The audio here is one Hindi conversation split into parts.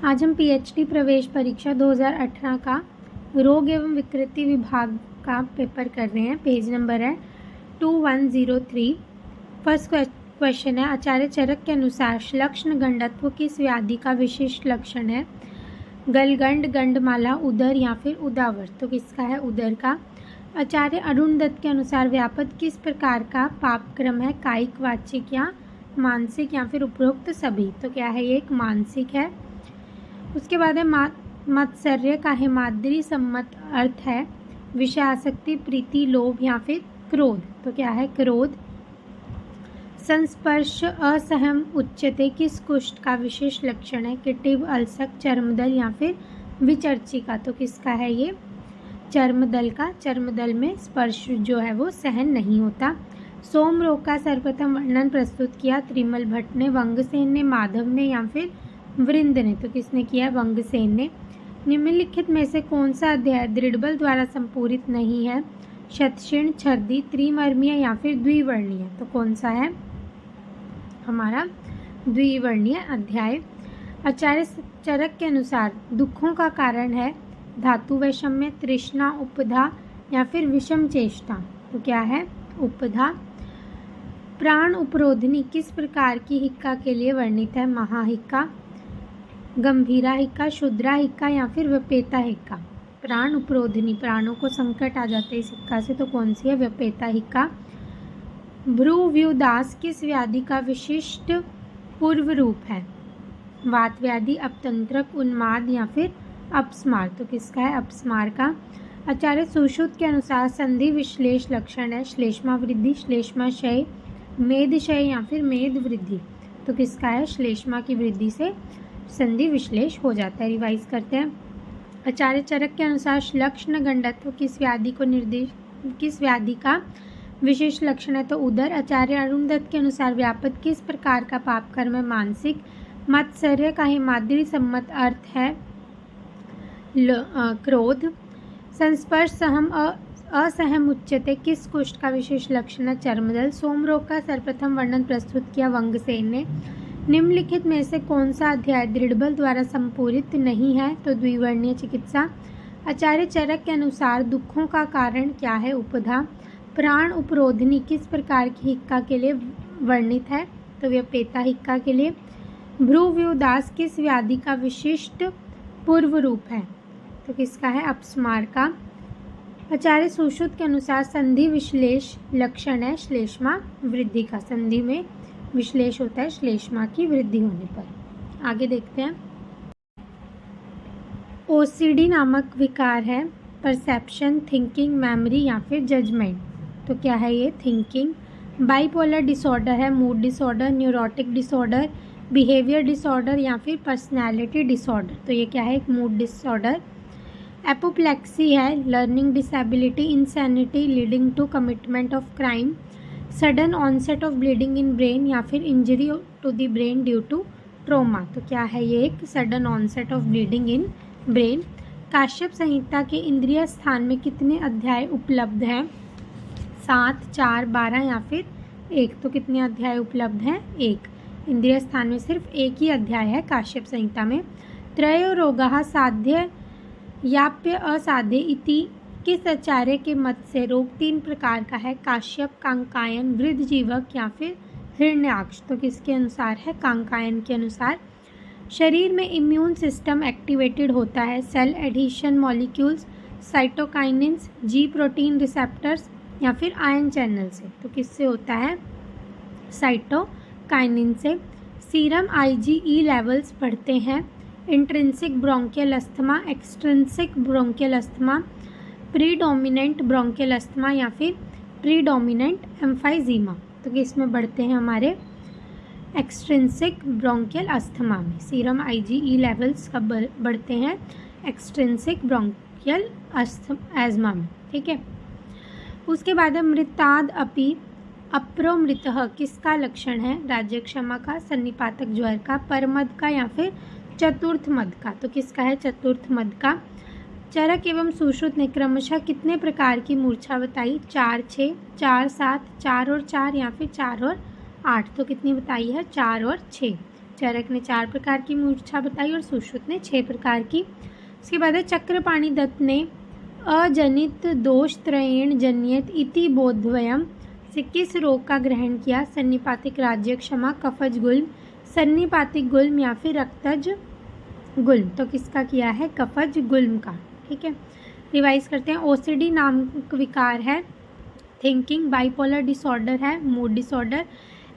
आज हम पीएचडी प्रवेश परीक्षा 2018 का रोग एवं विकृति विभाग का पेपर कर रहे हैं। पेज नंबर है 2103। फर्स्ट क्वेश्चन है, आचार्य चरक के अनुसार श्लक्ष्ण गंडत्व किस व्याधि का विशिष्ट लक्षण है? गलगंड, गंडमाला, उदर या फिर उदावर। तो किसका है? उदर का। आचार्य अरुण दत्त के अनुसार व्यापक किस प्रकार का पापक्रम है? कायिक, वाचिक या मानसिक या फिर उपरोक्त सभी। तो क्या है? ये एक मानसिक है। उसके बाद है मत्सर्य का हेमाद्री सम्मत अर्थ है विषयासक्ति, प्रीति, लोभ या फिर क्रोध। तो क्या है? क्रोध। संस्पर्श असहम उच्यते किस कुष्ठ का विशेष लक्षण है? किटिव, अल्सक, चर्मदल या फिर विचर्चिका। तो किसका है ये? चर्मदल का। चर्मदल में स्पर्श जो है वो सहन नहीं होता। सोम रोग का सर्वप्रथम वर्णन प्रस्तुत किया त्रिमल भट्ट ने, वंगसेन ने, माधव ने या फिर वृंद ने। तो किसने किया? वंगसेन ने। निम्नलिखित में से कौन सा अध्याय दृढ़बल द्वारा संपूरित नहीं है? शतशीर्ण, छर्दी, त्रिमर्मीय या फिर द्विवर्णीय। तो कौन सा है हमारा? द्विवर्णीय अध्याय। आचार्य चरक के अनुसार दुखों का कारण है धातु वैषम्य, तृष्णा, उपधा या फिर विषम चेष्टा। तो क्या है? उपधा। प्राण उपरोधिनी किस प्रकार की हिक्का के लिए वर्णित है? महाहिक्का, गंभीरा हिक्का, शुद्रा हिक्का या फिर व्यपेता हिक्का। प्राण उपरोधिनी, प्राणों को संकट आ जाते हैं इस हिक्का से, तो कौन सी है? व्यपेता हिक्का। भ्रूव्यूदास किस व्याधि का विशिष्ट पूर्व रूप है? वात व्याधि, अपतंत्रक, उन्माद या फिर अपस्मार। तो किसका है? अपस्मार का। आचार्य सुश्रुत के अनुसार संधि विश्लेष लक्षण है श्लेष्मा वृद्धि, श्लेष्मा क्षय, मेद क्षय या फिर मेद वृद्धि। तो किसका है? श्लेष्मा की वृद्धि से संधि विश्लेष हो जाता है। रिवाइज करते हैं। आचार्य चरक के अनुसार श्लक्ष्ण गंडत्व किस व्याधि का विशेष लक्षण है? तो उदर। आचार्य अरुण दत्त के अनुसार व्यापक किस प्रकार का पापकर्म है? मानसिक। मत्सर्य का हेमाद्री सम्मत अर्थ है क्रोध। संस्पर्श सहम असहम उच्यते किस कुष्ठ का विशेष लक्षण है? चर्मदल। सोम रोग का सर्वप्रथम वर्णन प्रस्तुत किया वंगसेन ने। निम्नलिखित में से कौन सा अध्याय दृढ़बल द्वारा संपूरित नहीं है? तो द्विवर्णीय चिकित्सा। आचार्य चरक के अनुसार दुखों का कारण क्या है? उपधा। प्राण उपरोधिनी किस प्रकार की हिक्का के लिए वर्णित है? तो व्यपेता हिक्का के लिए। भ्रूव्यूदास किस व्याधि का विशिष्ट पूर्व रूप है? तो किसका है? अपस्मार का। आचार्य सुश्रुत के अनुसार संधि विश्लेष लक्षण है श्लेष्मा वृद्धि का। संधि में विश्लेष होता है श्लेष्मा की वृद्धि होने पर। आगे देखते हैं। ओसीडी नामक विकार है परसेप्शन, थिंकिंग, मेमोरी या फिर जजमेंट। तो क्या है ये? थिंकिंग। बाइपोलर डिसऑर्डर है mood disorder, neurotic disorder, behaviour disorder या फिर पर्सनैलिटी डिसऑर्डर। तो ये क्या है? एक मूड डिसऑर्डर। एपोप्लेक्सी है learning disability, insanity leading to commitment of crime, sudden onset of bleeding in brain या फिर injury to the brain due to trauma. तो क्या है ये? एक sudden onset of bleeding in brain. Kashyap Samhita के इंद्रिय स्थान में कितने अध्याय उपलब्ध हैं? 7, 4, 12 या फिर 1। तो कितने अध्याय उपलब्ध हैं? 1। इंद्रिय स्थान में सिर्फ एक ही अध्याय है काश्यप संहिता में। त्रयो रोगाः साध्य याप्य असाध्य इति किस आचार्य के मत से रोग 3 प्रकार का है? काश्यप, कांकायन, वृद्धजीवक या फिर हिरण्याक्ष। तो किसके अनुसार है? कांकायन के अनुसार। शरीर में इम्यून सिस्टम एक्टिवेटेड होता है cell adhesion molecules, cytokinins, G protein receptors या फिर आयन चैनल से। तो किससे होता है? साइटोकाइनिन से। सीरम IgE लेवल्स बढ़ते हैं। Intrinsic bronchial asthma, extrinsic bronchial asthma, predominant bronchial asthma या फिर प्रीडोमिनेंट एम्फाइजीमा। तो किसमें बढ़ते हैं? हमारे एक्सट्रिंसिक ब्रोंकियल अस्थमा में। सीरम IgE लेवल्स कब बढ़ते हैं? एक्सट्रिंसिक ब्रोंकियल एस्थमा में। ठीक है। उसके बाद मृताद अपि अप्रोमृतः किसका लक्षण है? राज्यक्षमा का, सन्निपातक ज्वर का, परमद का या फिर चतुर्थ मद का। तो किसका है? चतुर्थ मद का। चरक एवं सुश्रुत ने क्रमशः कितने प्रकार की मूर्छा बताई? 4, 6, 4, 7, 4 और 4 या फिर 4 और 8। तो कितनी बताई है? 4 और 6। चरक ने 4 प्रकार की मूर्छा बताई और सुश्रुत ने 6 प्रकार की। उसके बाद है चक्रपाणि दत्त ने अजनित दोष त्रयेण जन्यत इति बोधवयम से किस रोग का ग्रहण किया? सन्निपातिक राज्य क्षमा, कफज गुल्म, सन्निपातिक गुल्म या फिर रक्तज गुल्म। तो किसका किया है? कफज गुल्म का। ठीक है, रिवाइज करते हैं। ओसीडी नामक विकार है, थिंकिंग, बाइपोलर डिसऑर्डर है, मूड डिसऑर्डर,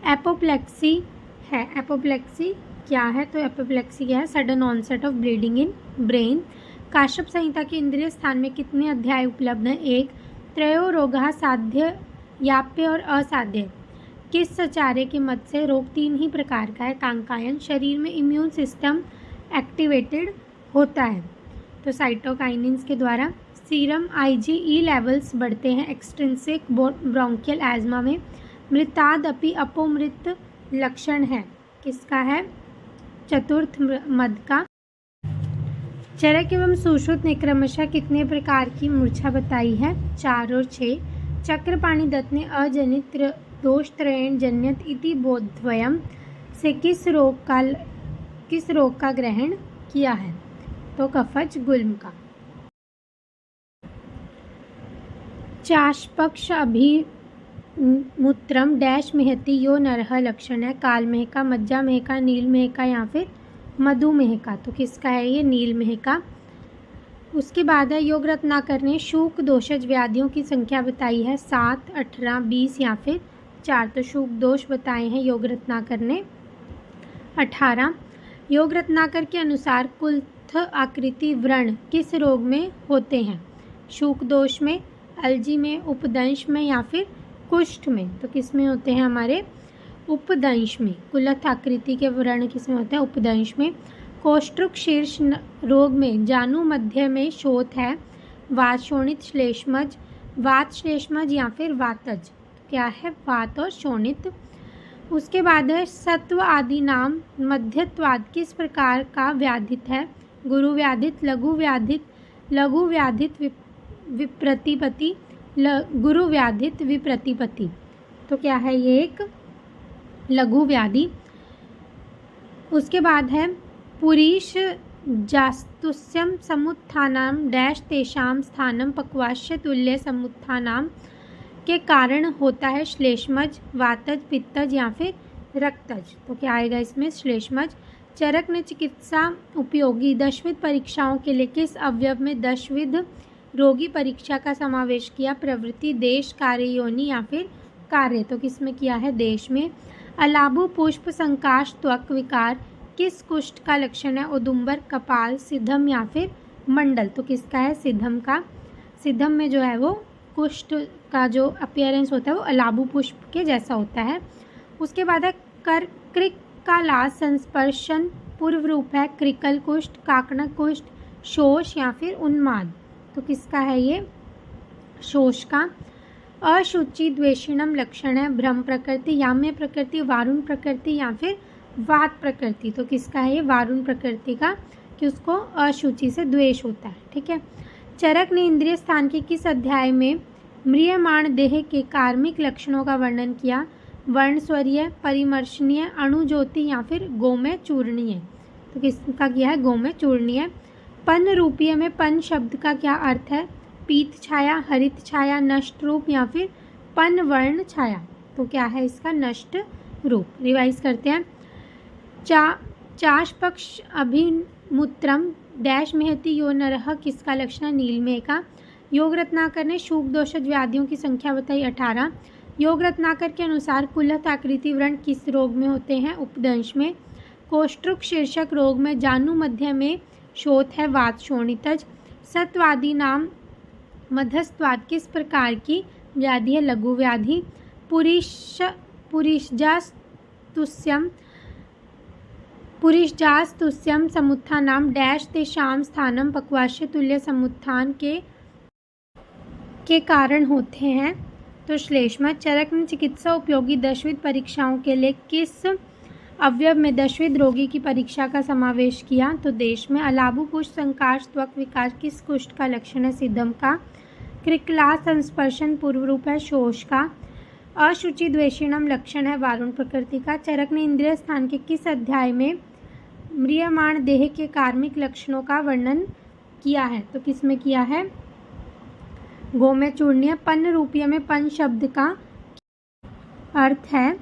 एपोप्लेक्सी है। एपोप्लेक्सी क्या है? तो एपोप्लेक्सी क्या है? Sudden onset of bleeding in brain. Kashyap Samhita के इंद्रिय स्थान में कितने अध्याय उपलब्ध हैं? 1। त्रयो रोगः साध्य, याप्य और असाध्य। किस सचार्य के मत से रोग 3 ही प्रकार का है? कांकायन। शरीर में इम्यून सिस्टम एक्टिवेटेड होता है तो साइटोकाइनिन्स के द्वारा। सीरम IgE लेवल्स बढ़ते हैं एक्सट्रिंसिक ब्रोंकियल एज्मा में। मृतादपि अपोमृत लक्षण है, किसका है? चतुर्थ मद का। चरक एवं सुश्रुत ने क्रमशः कितने प्रकार की मूर्छा बताई है? 4 और 6। चक्रपाणि दत्त ने अजनित दोष त्रयेण जन्यत इति बोधवयम से किस रोग का ग्रहण किया है? तो कफज गुल्म का। चाशपक्ष अभिमूत्रम डैश मेहती यो नरह लक्षण है? कालमेह का, मज्जा मेह का, नीलमेह का या फिर मधुमेह का। तो किसका है ये? नीलमेह का। उसके बाद है योग रत्नाकर ने शूक दोषज व्याधियों की संख्या बताई है 7, 18, 20 या फिर 4। तो शूक दोष बताए हैं योग रत्नाकर ने 18। योग रत्नाकर के अनुसार कुल्थ आकृति व्रण किस रोग में होते हैं? शूक दोष में, अल्जी में, उपदंश में या फिर कुष्ठ में। तो किस में होते हैं? हमारे उपदंश में। कुलथ आकृति के व्रण किस में होते हैं? उपदंश में। कोष्ठुक शीर्ष रोग में जानु मध्य में शोथ है, वात शोणित श्लेष्मज, वात श्लेष्मज या फिर वातज। क्या है? वात और शोणित। उसके बाद है सत्व आदि नाम मध्यत्वाद किस प्रकार का व्याधित है? गुरु व्याधित, लघु व्याधित, लघु व्याधित विप्रतिपति, गुरु व्याधित विप्रतिपति। तो क्या है ये? एक लघु व्याधि। उसके बाद है पुरीश जास्तुस्यम समुत्थानाम डैश तेषाम स्थानम पक्वाश्य तुल्य समुत्थानाम के कारण होता है श्लेष्मज, वातज, पित्तज या फिर रक्तज। तो क्या आएगा इसमें? श्लेष्मज। चरक ने चिकित्सा उपयोगी दशविध परीक्षाओं के लिए किस अवयव में दशविध रोगी परीक्षा का समावेश किया? प्रवृत्ति, देश, कार्य, योनि या फिर कार्य। तो किस में किया है? देश में। अलाबु पुष्प संकाश त्वक विकार किस कुष्ठ का लक्षण है? औदुंबर, कपाल, सिद्धम या फिर मंडल। तो किसका है? सिद्धम का। सिद्धम में जो है वो कुष्ठ का जो अपीयरेंस होता है वो अलाबु पुष्प के जैसा होता है। उसके बाद है क्रिक का लाश संस्पर्शन पूर्व रूप है क्रिकल कुष्ठ, काकणक कुष्ठ, शोष या फिर उन्माद। तो किसका है ये? शोष का। अशुचि द्वेषिणम लक्षण है भ्रम प्रकृति, याम्य प्रकृति, वारुण प्रकृति या फिर वात प्रकृति। तो किसका है ये? वारुण प्रकृति का, कि उसको अशुचि से द्वेष होता है। ठीक है। चरक ने इंद्रिय स्थान के किस अध्याय में म्रियमाण देह के कार्मिक लक्षणों का वर्णन किया? वर्णस्वरीय, परिमर्शनीय, अणुज्योति या फिर गोमय चूर्णीय। तो किसका किया है? गोमय चूर्णीय। पन रूपीय में पन शब्द का क्या अर्थ है? पीत छाया, हरित छाया, नष्ट रूप या फिर पन वर्ण छाया। तो क्या है इसका? नष्ट रूप। रिवाइज करते हैं। चाश पक्ष अभिमूत्रम डैश मेहती यो नरह किसका लक्षण है? नीलमेह का। योग रत्नाकर ने शूक दोषज व्याधियों की संख्या बताई 18। योग रत्नाकर के अनुसार कुलथ आकृति व्रण किस रोग में होते हैं? उपदंश में। कोष्ठुक शीर्षक रोग में जानु मध्य में शोथ है, वात शोणितज। सत्वादि नाम मध्यस्थवाद किस प्रकार की व्याधि है? लघु व्याधि। पुरीषजास्तुस्यम समुत्थानाम डैश तेषाम स्थानम पक्वाश्य तुल्य समुत्थान के कारण होते हैं। तो श्लेष्मज। चरक ने चिकित्सा उपयोगी दशविध परीक्षाओं के लिए किस अवयव में दशविध रोगी की परीक्षा का समावेश किया? तो देश में। अलाबु पुष्प संकाश त्वक विकार किस कुष्ठ का लक्षण है? सिद्धम का। क्रिकला संस्पर्शन पूर्व रूप है शोष का। अशुचि द्वेषिणम लक्षण है वारुण प्रकृति का। चरक ने इंद्रिय स्थान के किस अध्याय में म्रियमाण देह के कार्मिक लक्षणों का वर्णन किया है? तो किस में किया है? गोमय चूर्णीय। पन्न रूपीय में पन शब्द का अर्थ है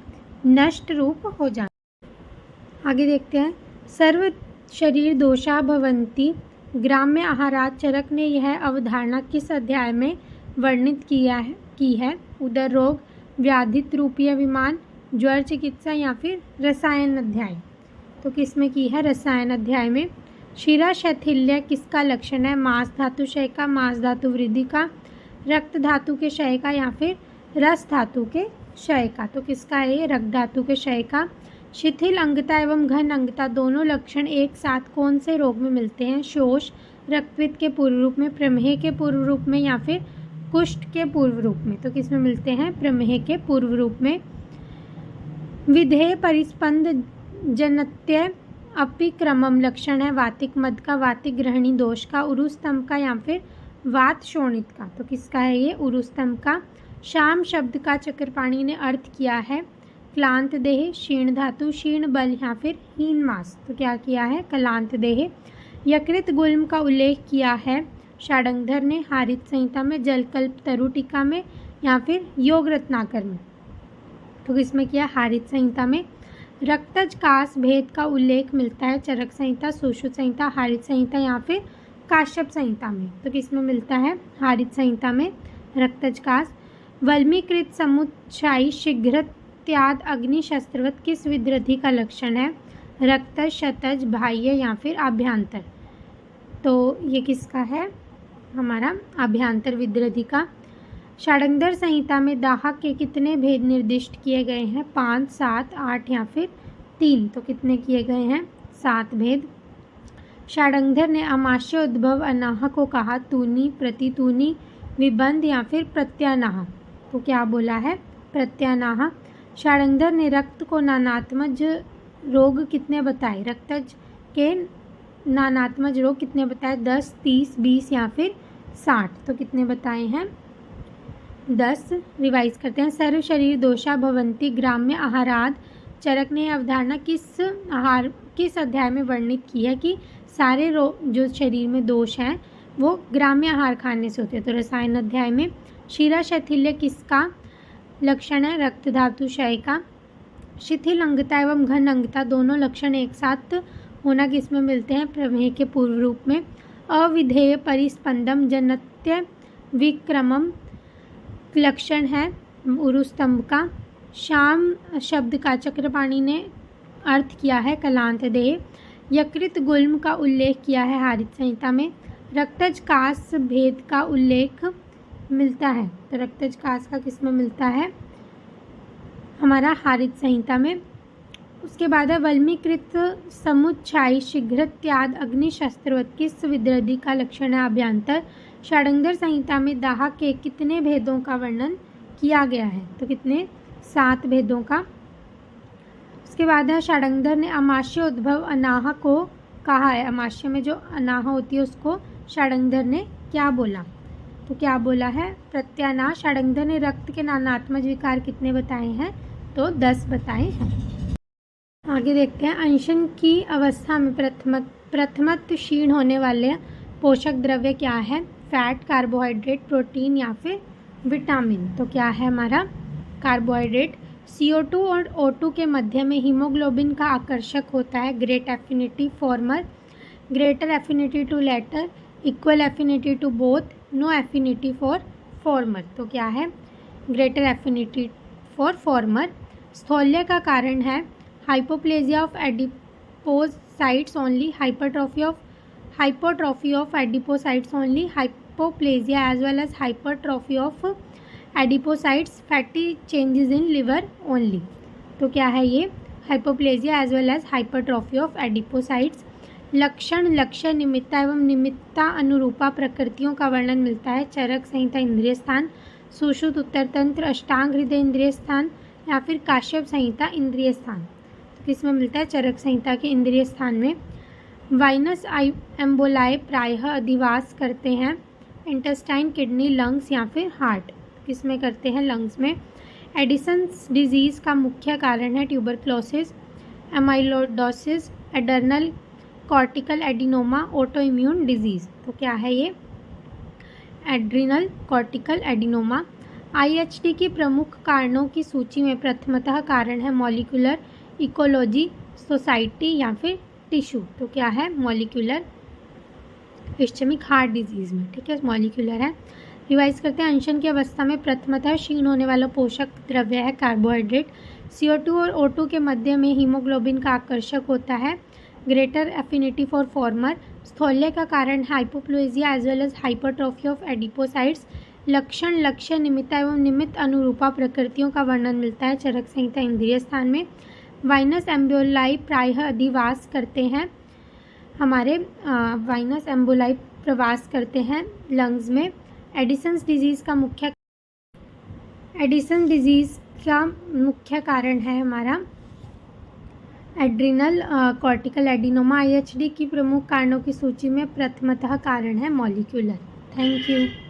नष्ट रूप हो जाना। आगे देखते हैं। सर्व शरीर दोषा भवन्ति ग्राम्य आहारात। चरक ने यह अवधारणा किस अध्याय में वर्णित की है? उदर रोग, व्याधित रूपीय विमान, ज्वर चिकित्सा या फिर रसायन अध्याय। तो किस में की है? रसायन अध्याय में। शिरा शैथिल्य किसका लक्षण है? मांस धातु क्षय का, मांस धातु वृद्धि का, रक्त धातु के क्षय का या फिर रस धातु के क्षय का। तो किसका है ये? रक्त धातु के क्षय का। शिथिल अंगता एवं घन अंगता दोनों लक्षण एक साथ कौन से रोग में मिलते हैं? शोष, रक्तपित्त के पूर्व रूप में, प्रमेह के पूर्व रूप में या फिर कुष्ठ के पूर्व रूप में। तो किस में मिलते हैं? प्रमेह के पूर्व रूप में। विधेय परिस्पंद जनत्य अपिक्रमम लक्षण है वातिक मद का, वातिक ग्रहणी दोष का, उरुस्तंभ का या फिर वात शोणित का। तो किसका है ये? उरुस्तंभ का। शाम शब्द का चक्रपाणी ने अर्थ किया है क्लांत देह, क्षीण धातु, क्षीण बल या फिर हीन मास। तो क्या किया है? क्लांत देह। यकृत गुल्म का उल्लेख किया है षाडंगधर ने हारित संहिता में, जलकल्प तरु टीका में या फिर योग रत्नाकर में। तो किसमें किया? हारित संहिता में। रक्तज कास भेद का उल्लेख मिलता है चरक संहिता, सुश्रुत संहिता, हारित संहिता या फिर काश्यप संहिता में। तो किसमें मिलता है? हारित संहिता में रक्तज कास। वल्मीकृत समुच्चायी शीघ्रत्याद अग्नि शस्त्रवत किस विद्रधि का लक्षण है? रक्तज, शतज, बाह्य या फिर आभ्यंतर। तो ये किसका है? हमारा आभ्यंतर विद्रधि का। षाडंगधर संहिता में दाहक के कितने भेद निर्दिष्ट किए गए हैं? 5, 7, 8 या फिर 3। तो कितने किए गए हैं? 7 भेद। षाडंगधर ने आमाशय उद्भव अनाह को कहा तूनी, प्रतितूनी, विबंध या फिर प्रत्यानाह। तो क्या बोला है? प्रत्यानाह। षाडंगधर ने रक्त को नानात्मज रोग कितने बताए? रक्तज के नानात्मज रोग कितने बताए? 10, 30, 20 या फिर 60। तो कितने बताए हैं? 10। रिवाइज करते हैं। सर्व शरीर दोषा भवन्ति ग्राम्य आहाराद। चरक ने अवधारणा किस अध्याय में वर्णित की है कि सारे जो शरीर में दोष हैं वो ग्राम्य आहार खाने से होते हैं? तो रसायन अध्याय में। शिरा शैथिल्य किसका लक्षण है? रक्त धातु क्षय का। शिथिल अंगता एवं घन अंगता दोनों लक्षण एक साथ होना किस में मिलते हैं? प्रमेह के पूर्व रूप में। अविधेय परिस्पंदम जनत्य विक्रमम लक्षण है उरुस्तंभ का। शाम शब्द का चक्रपाणी ने अर्थ किया है क्लांत देह। यकृत गुल्म का उल्लेख किया है हारित संहिता में। रक्तज कास भेद का उल्लेख मिलता है। तो रक्तज कास का किस में मिलता है? हमारा हारित संहिता में। उसके बाद है वल्मीकृत समुच्चायी शीघ्रत्याद अग्नि शस्त्रवत किस विद्रधि का लक्षण है? अभ्यंतर। षाडंगधर संहिता में दाह के कितने भेदों का वर्णन किया गया है? तो कितने? 7 भेदों का। उसके बाद है षाडंगधर ने आमाशय उद्भव अनाह को कहा है। आमाशय में जो अनाह होती है उसको षाडंगधर ने क्या बोला? तो क्या बोला है? प्रत्यानाह। षाडंगधर ने रक्त के नानात्मज विकार कितने बताए हैं? तो 10 बताए हैं। आगे देखते हैं। अंशन की अवस्था में प्रथमत क्षीण होने वाले पोषक द्रव्य क्या है? फैट, कार्बोहाइड्रेट, प्रोटीन या फिर विटामिन। तो क्या है हमारा? कार्बोहाइड्रेट। CO2 और O2 के मध्य में हीमोग्लोबिन का आकर्षक होता है great affinity former, greater affinity to latter, equal affinity to both, no affinity for former. तो क्या है? Greater affinity for former. स्थौल्य का कारण है hypoplasia of adipocytes only, hypertrophy of adipocytes only, hypoplasia as well as hypertrophy of adipocytes, fatty changes in liver only। तो क्या है ये? hypoplasia as well as hypertrophy of adipocytes। लक्षण, लक्ष्य, निमित्ता एवं निमित्ता अनुरूपा प्रकृतियों का वर्णन मिलता है चरक संहिता इंद्रिय स्थान, सुश्रुत उत्तर तंत्र, अष्टांग हृदय इंद्रिय स्थान या फिर काश्यप संहिता इंद्रिय स्थान। तो किस में मिलता है? चरक संहिता के इंद्रिय स्थान में। वाइनस एम्बोलाई प्रायः अधिवास करते हैं इंटेस्टाइन, किडनी, लंग्स या फिर हार्ट। किस में करते हैं? लंग्स में। एडिसन्स डिजीज़ का मुख्य कारण है tuberculosis, amyloidosis, adrenal cortical adenoma, auto immune disease. तो क्या है ये? Adrenal cortical adenoma. IHD की प्रमुख कारणों की सूची में प्रथमतः कारण है मॉलिक्यूलर इकोलॉजी, सोसाइटी या फिर टिश्यू। तो क्या है? मॉलिक्यूलर इस्चेमिक हार्ट डिजीज़ में, ठीक है, मॉलिक्यूलर है। रिवाइज करते हैं। अनशन की अवस्था में प्रथमतः क्षीण होने वाला पोषक द्रव्य है कार्बोहाइड्रेट। CO2 और O2 के मध्य में हीमोग्लोबिन का आकर्षक होता है, ग्रेटर एफिनिटी फॉर फॉर्मर। स्थौल्य का कारण hypoplasia as well as hypertrophy of adipocytes. लक्षण लक्ष्य निमित्त एवं निमित्त अनुरूपा प्रकृतियों का वर्णन मिलता है चरक संहिता इंद्रिय स्थान में। वाइनस एम्ब्यूलाई प्रायः अधिवास करते हैं हमारे वाइनस एम्ब्यूलाई प्रवास करते हैं लंग्स में। एडिसन्स डिजीज़ का मुख्य कारण है हमारा एड्रिनल कॉर्टिकल एडिनोमा। IHD की प्रमुख कारणों की सूची में प्रथमतः कारण है मॉलिक्यूलर। Thank you.